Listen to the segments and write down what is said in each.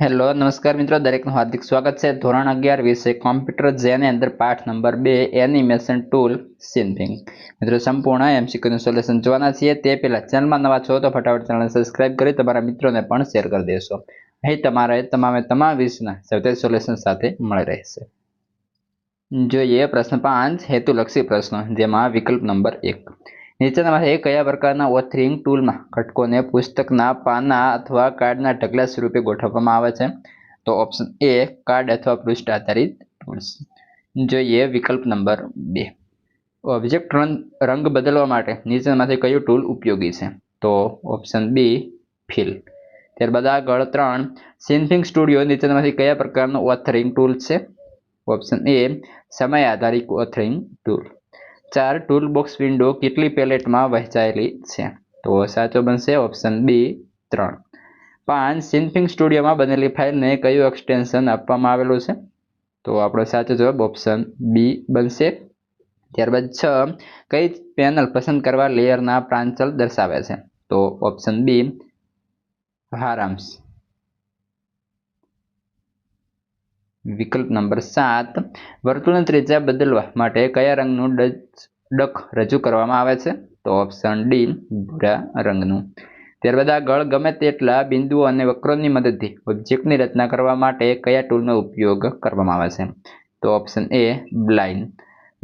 Hello નમસ્કાર મિત્રો, દરેકનું હાર્દિક સ્વાગત છે. ધોરણ 11 વિષય કોમ્પ્યુટર જેની અંદર પાઠ નંબર 2 એનિમેશન ટૂલ સિન્થિંગ. મિત્રો સંપૂર્ણ એમસીક્યુનું સોલ્યુશન જોવાના છીએ. તે પહેલા ચેનલમાં નવા છો તો ફટાફટ ચેનલને સબસ્ક્રાઇબ કરી તમારા મિત્રોને પણ શેર કરી દેશો. અહીં તમારે તમામ વિષયના સૌથી સોલ્યુશન સાથે મળી રહેશે. જોઈએ પ્રશ્ન 5 હેતુલક્ષી પ્રશ્નો, જેમાં વિકલ્પ નંબર 1. નીચેનામાંથી કયા પ્રકારના ઓથરિંગ ટૂલમાં ઘટકોને પુસ્તકના પાના અથવા કાર્ડના ઢગલા સ્વરૂપે ગોઠવવામાં આવે છે? તો ઓપ્શન એ કાર્ડ અથવા પૃષ્ઠ આધારિત ટૂલ્સ. જોઈએ વિકલ્પ નંબર 2. ઓબ્જેક્ટ રંગ બદલવા માટે નીચેનામાંથી કયું ટૂલ ઉપયોગી છે? તો ઓપ્શન બી ફિલ. ત્યારબાદ આગળ 3. સિન્થિંગ સ્ટુડિયો નીચેનામાંથી કયા પ્રકારનું ઓથરિંગ ટૂલ છે? ઓપ્શન એ સમય આધારિત ઓથરિંગ ટૂલ. 4. ટૂલ બોક્સ વિન્ડો કેટલી પેલેટમાં વહેંચાયેલી છે? તો સાચો બનશે ઓપ્શન બી 3. 5. સિન્થિંગ સ્ટુડિયોમાં બનેલી ફાઇલને કયું એક્સટેન્શન આપવામાં આવેલું છે? તો આપણો સાચો જવાબ ઓપ્શન બી બનશે. ત્યારબાદ 6. કઈ પેનલ પસંદ કરવા લેયરના પ્રાંચલ દર્શાવે છે? તો ઓપ્શન બી હારાંશ. વિકલ્પ નંબર 7. વર્તુળની ત્રિજ્યા બદલવા માટે કયા રંગનું ડક રજૂ કરવામાં આવે છે? તો ઓપ્શન ડી ભૂરા રંગનું. ત્યારબાદ આગળ ગમે તેટલા બિંદુઓ અને વક્રોની મદદથી ઓબ્જેક્ટની રચના કરવા માટે કયા ટૂલનો ઉપયોગ કરવામાં આવે છે? તો ઓપ્શન એ બ્લાઇન.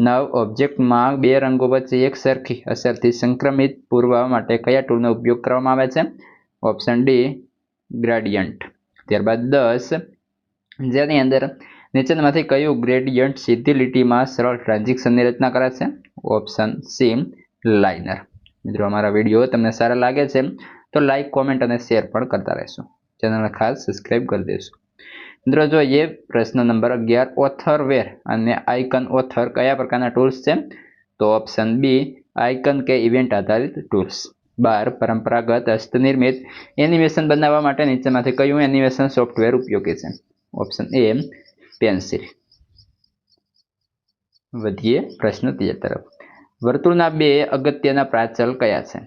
9. ઓબ્જેક્ટમાં બે રંગો વચ્ચે એક સરખી અસરથી સંક્રમિત પૂરવા માટે કયા ટૂલનો ઉપયોગ કરવામાં આવે છે? Option D gradient. ત્યારબાદ 10. જેની અંદર નીચેનામાંથી કયું ગ્રેડિયન્ટ સીધી લીટીમાં સરળ ટ્રાન્ઝિશનની રચના કરે છે? Option C liner. મિત્રો અમારા વિડીયો તમને સારા લાગે છે તો લાઇક, કોમેન્ટ અને શેર પણ કરતા રહેશો. ચેનલને ખાસ સબસ્ક્રાઇબ કરી દેશો. મિત્રો જોઈએ પ્રશ્ન નંબર 11. ઓથરવેર અને આઇકન ઓથર કયા પ્રકારના ટૂલ્સ છે? તો ઓપ્શન બી આઇકન કે ઇવેન્ટ આધારિત ટૂલ્સ. 12. પરંપરાગત હસ્તનિર્મિત એનિમેશન બનાવવા માટે નીચેમાંથી કયું એનિમેશન સોફ્ટવેર ઉપયોગી છે? ઓપ્શન એ પેન્સિલ. વધીએ પ્રશ્ન 13 તરફ. વર્તુળના બે અગત્યના પ્રાંચલ કયા છે?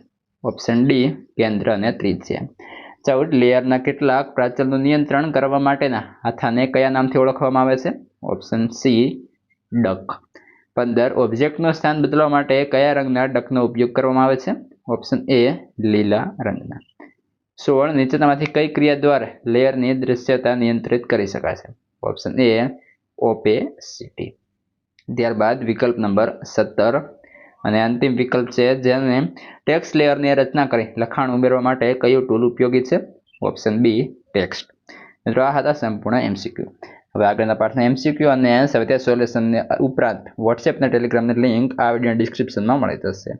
ઓપ્શન ડી કેન્દ્ર અને ત્રિજ્યા. 14. લેયરના કેટલાક પ્રાંચલનું નિયંત્રણ કરવા માટેના હાથાને કયા નામથી ઓળખવામાં આવે છે? Option C duck. 15. ઓબ્જેક્ટનું સ્થાન બદલવા માટે કયા રંગના ડકનો ઉપયોગ કરવામાં આવે છે? ઓપ્શન એ લીલા રંગના. 16. નીચેનામાંથી કઈ ક્રિયા દ્વારા લેયરની દૃશ્યતા નિયંત્રિત કરી શકાય છે? Option A opacity. ત્યારબાદ વિકલ્પ નંબર 17 અને અંતિમ વિકલ્પ છે, જેને ટેક્સ્ટ લેયરની રચના કરી લખાણ ઉમેરવા માટે કયું ટૂલ ઉપયોગી છે? Option B text. મિત્રો આ હતા સંપૂર્ણ એમસીક્યુ. હવે આગળના પાઠના એમસીક્યુ અને સૌથી સોલ્યુશનને ઉપરાંત વોટ્સએપ અને ટેલિગ્રામની લિંક આ વિડીયોના ડિસ્ક્રિપ્શનમાં મળી જશે.